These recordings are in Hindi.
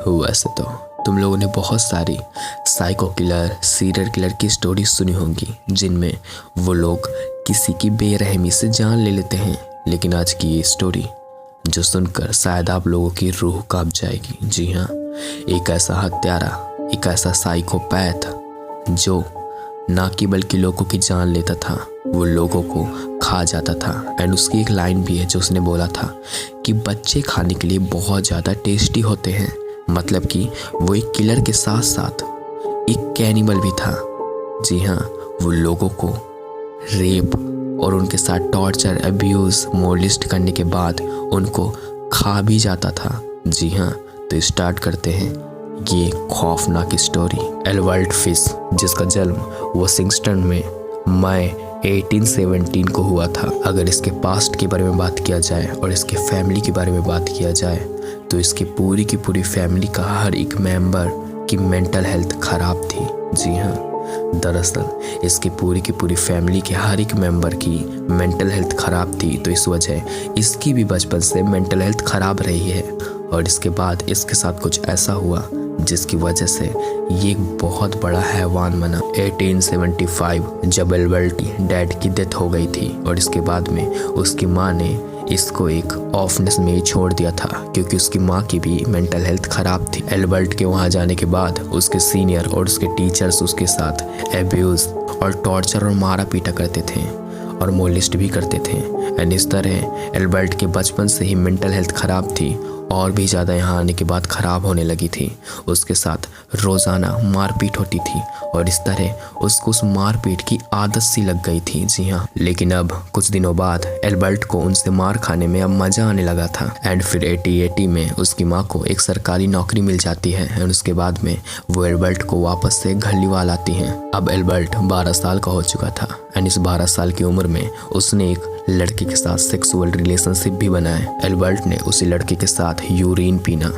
वैसे तो तुम लोगों ने बहुत सारी साइको किलर, सीरियल किलर की स्टोरी सुनी होंगी जिनमें वो लोग किसी की बेरहमी से जान ले लेते हैं, लेकिन आज की ये स्टोरी जो सुनकर शायद आप लोगों की रूह कांप जाएगी। जी हाँ, एक ऐसा हत्यारा, एक ऐसा साइकोपैथ जो ना कि बल्कि लोगों की जान लेता था, वो लोगों को खा जाता था। एंड उसकी एक लाइन भी है जो उसने बोला था कि बच्चे खाने के लिए बहुत ज़्यादा टेस्टी होते हैं। मतलब कि वो एक किलर के साथ साथ एक कैनिबल भी था। जी हाँ, वो लोगों को रेप और उनके साथ टॉर्चर, अब्यूज़, मोलिस्ट करने के बाद उनको खा भी जाता था। जी हाँ, तो स्टार्ट करते हैं ये खौफनाक स्टोरी। एल्बर्ट फिश, जिसका जन्म वाशिंगटन में मई 1817 को हुआ था। अगर इसके पास्ट के बारे में बात किया जाए और इसके फैमिली के बारे में बात किया जाए तो इसकी पूरी की पूरी फैमिली का हर एक मेंबर की मेंटल हेल्थ खराब थी। जी हाँ, दरअसल इसकी पूरी की पूरी फैमिली के हर एक मेंबर की मेंटल हेल्थ खराब थी, तो इस वजह इसकी भी बचपन से मेंटल हेल्थ खराब रही है। और इसके बाद इसके साथ कुछ ऐसा हुआ जिसकी वजह से ये एक बहुत बड़ा हैवान बना। 1875 जब एल्बर्ट डैड की डेथ हो गई थी और इसके बाद में उसकी माँ ने इसको एक ऑफनेस में ही छोड़ दिया था क्योंकि उसकी माँ की भी मेंटल हेल्थ खराब थी। एल्बर्ट के वहाँ जाने के बाद उसके सीनियर और उसके टीचर्स उसके साथ एब्यूज़ और टॉर्चर और मारा पीटा करते थे और मोलिस्ट भी करते थे। एंड इस तरह एल्बर्ट के बचपन से ही मेंटल हेल्थ खराब थी और भी ज़्यादा यहाँ आने के बाद ख़राब होने लगी थी। उसके साथ रोज़ाना मारपीट होती थी और इस तरह उसको उस मारपीट की आदत सी लग गई थी। जी हाँ, लेकिन अब कुछ दिनों बाद एल्बर्ट को उनसे मार खाने में अब मज़ा आने लगा था। एंड फिर 1880 में उसकी माँ को एक सरकारी नौकरी मिल जाती है एंड उसके बाद में वो एल्बर्ट को वापस से घर लिवा लाती हैं। अब एल्बर्ट 12 साल का हो चुका था एंड इस 12 साल की उम्र में उसने एक लड़के के साथ सेक्सुअल रिलेशनशिप भी बनाए। एल्बर्ट ने उसी लड़के के साथ यूरिन पीना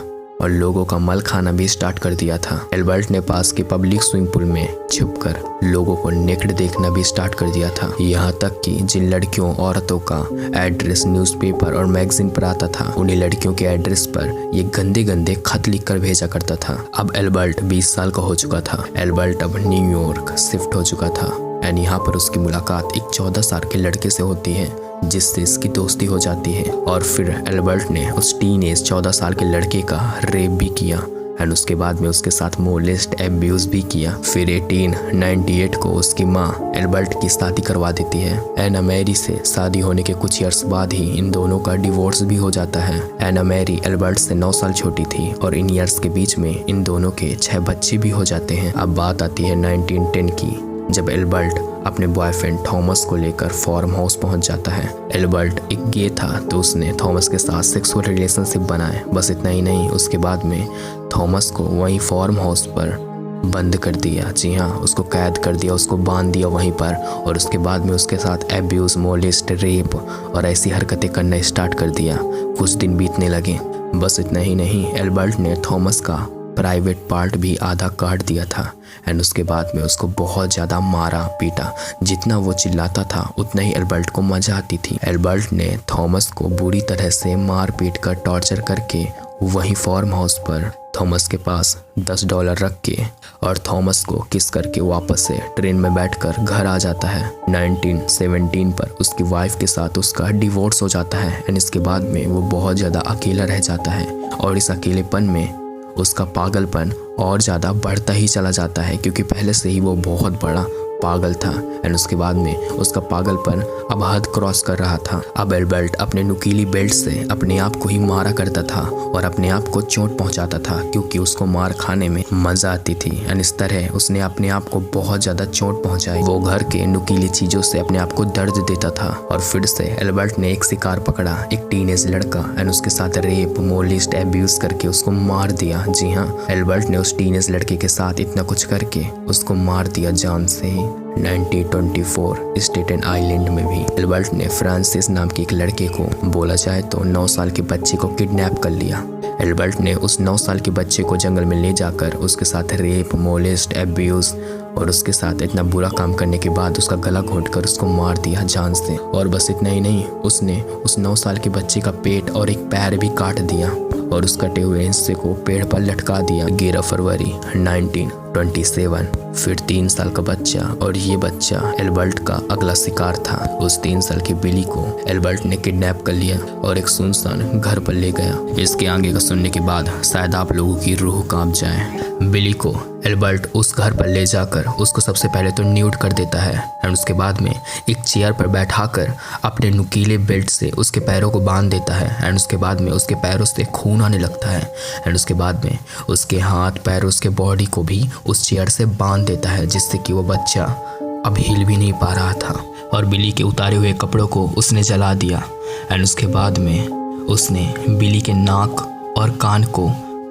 और लोगों का मल खाना भी स्टार्ट कर दिया था। एल्बर्ट ने पास के पब्लिक स्विमिंग पूल में छुपकर लोगों को नेकेड देखना भी स्टार्ट कर दिया था। यहाँ तक कि जिन लड़कियों औरतों का एड्रेस न्यूज़पेपर और मैगजीन पर आता था, उन्हीं लड़कियों के एड्रेस पर ये गंदे गंदे खत लिखकर भेजा करता था। अब एल्बर्ट 20 साल का हो चुका था। एल्बर्ट अब न्यूयॉर्क शिफ्ट हो चुका था एंड यहाँ पर उसकी मुलाकात एक 14 साल के लड़के से होती है जिससे इसकी दोस्ती हो जाती है। और फिर एल्बर्ट ने उस टीनेज 14 साल के लड़के का रेप भी किया एंड उसके बाद में उसके साथ मोलेस्ट एब्यूज़ भी किया। फिर 1898 को उसकी माँ एल्बर्ट की शादी करवा देती है। एना मैरी से शादी होने के कुछ ईयर्स बाद ही इन दोनों का डिवोर्स भी हो जाता है। एना मैरी एल्बर्ट से 9 साल छोटी थी और इन ईयर्स के बीच में इन दोनों के 6 बच्चे भी हो जाते हैं। अब बात आती है 1910 की, जब एल्बर्ट अपने बॉयफ्रेंड थॉमस को लेकर फार्म हाउस पहुंच जाता है। एल्बर्ट एक गे था तो उसने थॉमस के साथ सेक्सुअल रिलेशनशिप बनाए। बस इतना ही नहीं, उसके बाद में थॉमस को वहीं फार्म हाउस पर बंद कर दिया। जी हाँ, उसको कैद कर दिया, उसको बांध दिया वहीं पर और उसके बाद में उसके साथ एब्यूज़, मोलिस्ट, रेप और ऐसी हरकतें करना स्टार्ट कर दिया। कुछ दिन बीतने लगे। बस इतना ही नहीं, एल्बर्ट ने थॉमस का प्राइवेट पार्ट भी आधा काट दिया था एंड उसके बाद में उसको बहुत ज़्यादा मारा पीटा। जितना वो चिल्लाता था उतना ही एल्बर्ट को मजा आती थी। एल्बर्ट ने थॉमस को बुरी तरह से मार पीट कर टॉर्चर करके वहीं फार्म हाउस पर थॉमस के पास $10 रख के और थॉमस को किस करके वापस से ट्रेन में बैठकर घर आ जाता है। 1917 पर उसकी वाइफ के साथ उसका डिवोर्स हो जाता है एंड इसके बाद में वो बहुत ज़्यादा अकेला रह जाता है और इस अकेलेपन में उसका पागलपन और ज़्यादा बढ़ता ही चला जाता है क्योंकि पहले से ही वो बहुत बड़ा पागल था एंड उसके बाद में उसका पागलपन अब हद क्रॉस कर रहा था। अब एल्बर्ट अपने नुकीली बेल्ट से अपने आप को ही मारा करता था और अपने आप को चोट पहुंचाता था क्योंकि उसको मार खाने में मजा आती थी एंड इस तरह उसने अपने आप को बहुत ज़्यादा चोट पहुंचाई। वो घर के नुकीली चीज़ों से अपने आप को दर्द देता था और फिर से एल्बर्ट ने एक शिकार पकड़ा, एक टीनेज लड़का, एंड उसके साथ रेप, मोलिस्ट, एब्यूज़ करके उसको मार दिया। जी हाँ, एल्बर्ट ने उस टीनेज लड़के के साथ इतना कुछ करके उसको मार दिया जान से ही। 1924 स्टेटन आइलैंड में भी एल्बर्ट ने फ्रांसिस नाम के एक लड़के को, बोला जाए तो 9 साल के बच्चे को किडनैप कर लिया। एल्बर्ट ने उस 9 साल के बच्चे को जंगल में ले जाकर उसके साथ रेप, मोलेस्ट, एब्यूज और उसके साथ इतना बुरा काम करने के बाद उसका गला घोंटकर उसको मार दिया जान से। और बस इतना ही नहीं, उसने उस 9 साल के बच्चे का पेट और एक पैर भी काट दिया और उस कटे हुए हिस्से को पेड़ पर लटका दिया। 11 फरवरी 1927 फिर 3 साल का बच्चा, और ये बच्चा एल्बर्ट का अगला शिकार था। उस 3 साल के बिली को एल्बर्ट ने किडनैप कर लिया और एक सुनसान घर पर ले गया। इसके आगे का सुनने के बाद शायद आप लोगों की रूह कांप जाए। बिली को एल्बर्ट उस घर पर ले जाकर उसको सबसे पहले तो न्यूड कर देता है एंड उसके बाद में एक चेयर पर बैठाकर अपने नुकीले बेल्ट से उसके पैरों को बांध देता है एंड उसके बाद में उसके पैरों से खून आने लगता है एंड उसके बाद में उसके हाथ, पैर, उसके बॉडी को भी उस चेयर से बांध देता है, जिससे कि वो बच्चा अब हिल भी नहीं पा रहा था। और बिली के उतारे हुए कपड़ों को उसने जला दिया एंड उसके बाद में उसने बिली के नाक और कान को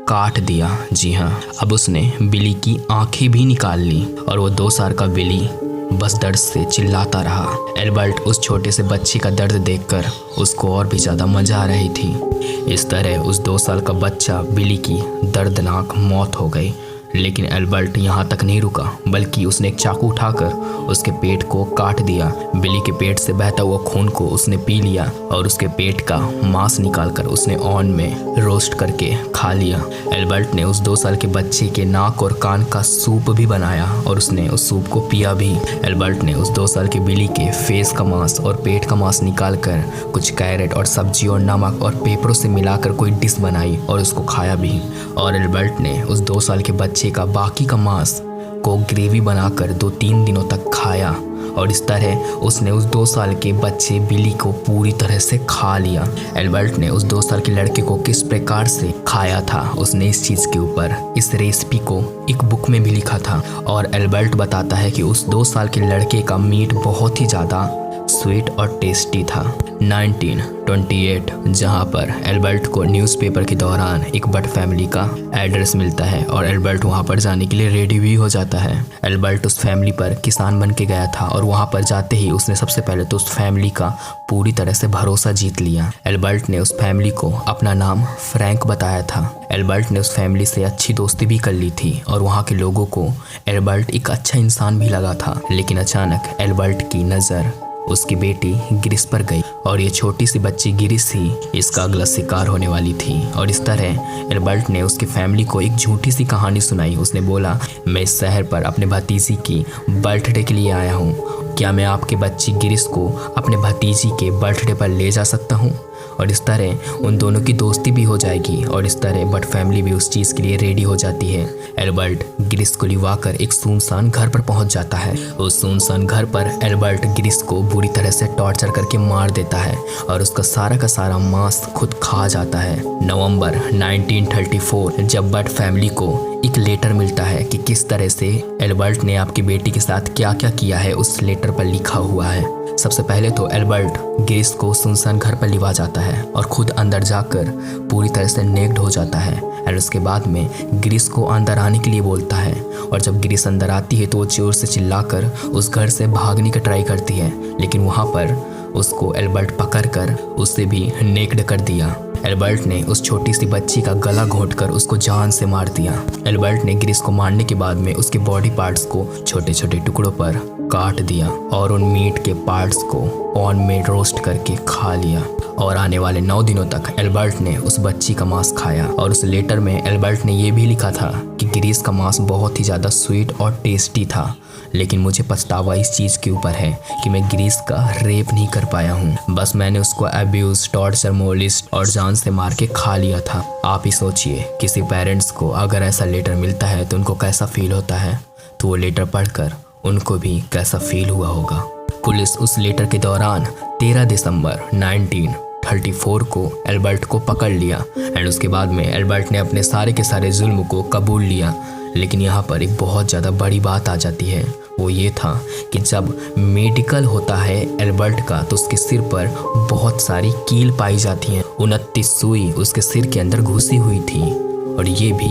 काट दिया। जी हाँ, अब उसने बिली की आंखें भी निकाल ली और वो 2 साल का बिली बस दर्द से चिल्लाता रहा। एल्बर्ट उस छोटे से बच्चे का दर्द देखकर उसको और भी ज़्यादा मजा आ रही थी। इस तरह उस 2 साल का बच्चा बिली की दर्दनाक मौत हो गई। लेकिन एल्बर्ट यहाँ तक नहीं रुका, बल्कि उसने एक चाकू उठाकर उसके पेट को काट दिया। बिली के पेट से बहता हुआ खून को उसने पी लिया और उसके पेट का मांस निकालकर उसने ओवन में रोस्ट करके खा लिया। एल्बर्ट ने उस 2 साल के बच्चे के नाक और कान का सूप भी बनाया और उसने उस सूप को पिया भी। एल्बर्ट ने उस 2 साल के बिली के फेस का मांस और पेट का मांस निकालकर कुछ कैरेट और सब्जी और नमक और पेपरों से मिलाकर कोई डिश बनाई और उसको खाया भी। और एल्बर्ट ने उस 2 साल के बच्चे का बाकी का मांस को ग्रेवी बनाकर 2-3 दिनों तक खाया और इस तरह उसने उस 2 साल के बच्चे बिली को पूरी तरह से खा लिया। एल्बर्ट ने उस 2 साल के लड़के को किस प्रकार से खाया था, उसने इस चीज़ के ऊपर इस रेसिपी को एक बुक में भी लिखा था। और एल्बर्ट बताता है कि उस 2 साल के लड़के का मीट बहुत ही ज़्यादा स्वीट और टेस्टी था। 1928 जहाँ पर एल्बर्ट को न्यूज़पेपर के दौरान एक बट फैमिली का एड्रेस मिलता है और एल्बर्ट वहाँ पर जाने के लिए रेडी भी हो जाता है। एल्बर्ट उस फैमिली पर किसान बन के गया था और वहाँ पर जाते ही उसने सबसे पहले तो उस फैमिली का पूरी तरह से भरोसा जीत लिया। एल्बर्ट ने उस फैमिली को अपना नाम फ्रैंक बताया था। एल्बर्ट ने उस फैमिली से अच्छी दोस्ती भी कर ली थी और वहाँ के लोगों को एल्बर्ट एक अच्छा इंसान भी लगा था। लेकिन अचानक एल्बर्ट की नज़र उसकी बेटी गिरिस पर गई और ये छोटी सी बच्ची गिरिस ही इसका अगला शिकार होने वाली थी। और इस तरह एल्बर्ट ने उसकी फैमिली को एक झूठी सी कहानी सुनाई। उसने बोला, मैं इस शहर पर अपने भतीजी की बर्थडे के लिए आया हूँ, क्या मैं आपके बच्ची गिरिस को अपने भतीजी के बर्थडे पर ले जा सकता हूँ? और इस तरह उन दोनों की दोस्ती भी हो जाएगी और इस तरह बट फैमिली भी उस चीज़ के लिए रेडी हो जाती है। एल्बर्ट गिरिस को लिवाकर एक सुनसान घर पर पहुंच जाता है। उस सुनसान घर पर एल्बर्ट गिरिस को बुरी तरह से टॉर्चर करके मार देता है और उसका सारा का सारा मांस खुद खा जाता है। नवंबर 1934 जब बट फैमिली को एक लेटर मिलता है कि किस तरह से एल्बर्ट ने आपकी बेटी के साथ क्या क्या किया है, उस लेटर पर लिखा हुआ है। सबसे पहले तो एल्बर्ट गिरिस को सुनसान घर पर लिवा जाता है और खुद अंदर जाकर पूरी तरह से नेक्ड हो जाता है और उसके बाद में गिरिस को अंदर आने के लिए बोलता है। और जब गिरिस अंदर आती है तो वो जोर से चिल्लाकर उस घर से भागने का ट्राई करती है, लेकिन वहाँ पर उसको एल्बर्ट पकड़कर उससे भी नेक्ड कर दिया। एल्बर्ट ने उस छोटी सी बच्ची का गला घोंटकर उसको जान से मार दिया। एल्बर्ट ने गिरिस को मारने के बाद में उसके बॉडी पार्ट्स को छोटे छोटे टुकड़ों पर काट दिया और उन मीट के पार्ट्स को ओवन में रोस्ट करके खा लिया। और आने वाले 9 दिनों तक एल्बर्ट ने उस बच्ची का मांस खाया। और उस लेटर में एल्बर्ट ने ये भी लिखा था कि गिरिस का मांस बहुत ही ज़्यादा स्वीट और टेस्टी था, लेकिन मुझे पछतावा इस चीज़ के ऊपर है कि मैं गिरिस का रेप नहीं कर पाया हूँ। बस मैंने उसको अब्यूज, टॉर्चर, मोलिस्ट और जान से मार के खा लिया था। आप ही सोचिए, किसी पेरेंट्स को अगर ऐसा लेटर मिलता है तो उनको कैसा फील होता है, तो वो लेटर पढ़कर उनको भी कैसा फील हुआ होगा। पुलिस उस लेटर के दौरान 13 दिसंबर 1934 को एल्बर्ट को पकड़ लिया एंड उसके बाद में एल्बर्ट ने अपने सारे के सारे जुल्म को कबूल लिया। लेकिन यहाँ पर एक बहुत ज़्यादा बड़ी बात आ जाती है। वो ये था कि जब मेडिकल होता है एल्बर्ट का तो उसके सिर पर बहुत सारी कील पाई जाती हैं। 29 सुई उसके सिर के अंदर घुसी हुई थी और ये भी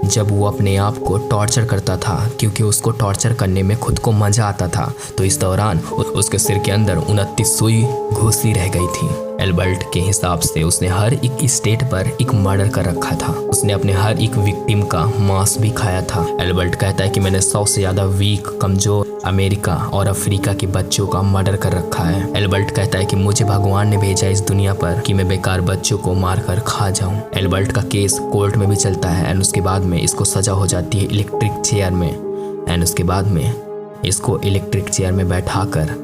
जब वो अपने आप को टॉर्चर करता था क्योंकि उसको टॉर्चर करने में खुद को मजा आता था। तो इस दौरान उसके सिर के अंदर 29 सुई घुसी रह गई थी। एल्बर्ट के हिसाब से उसने हर एक स्टेट पर एक मर्डर कर रखा था। उसने अपने हर एक विक्टिम का मांस भी खाया था। एल्बर्ट कहता है कि मैंने 100 से ज्यादा वीक, कमजोर अमेरिका और अफ्रीका के बच्चों का मर्डर कर रखा है। एल्बर्ट कहता है कि मुझे भगवान ने भेजा इस दुनिया पर कि मैं बेकार बच्चों को मारकर खा जाऊं। एल्बर्ट का केस कोर्ट में भी चलता है एंड उसके बाद में इसको सजा हो जाती है इलेक्ट्रिक चेयर में। एंड उसके बाद में इसको इलेक्ट्रिक चेयर में बैठाकर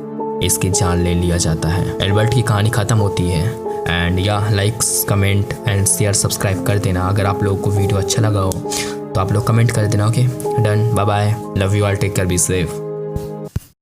इसकी जान ले लिया जाता है। एल्बर्ट की कहानी खत्म होती है। एंड या likes, comment and share, subscribe कर देना। अगर आप लोगों को वीडियो अच्छा लगा हो तो आप लोग कमेंट कर देना। Okay, done, bye bye, love you all, take care, be safe.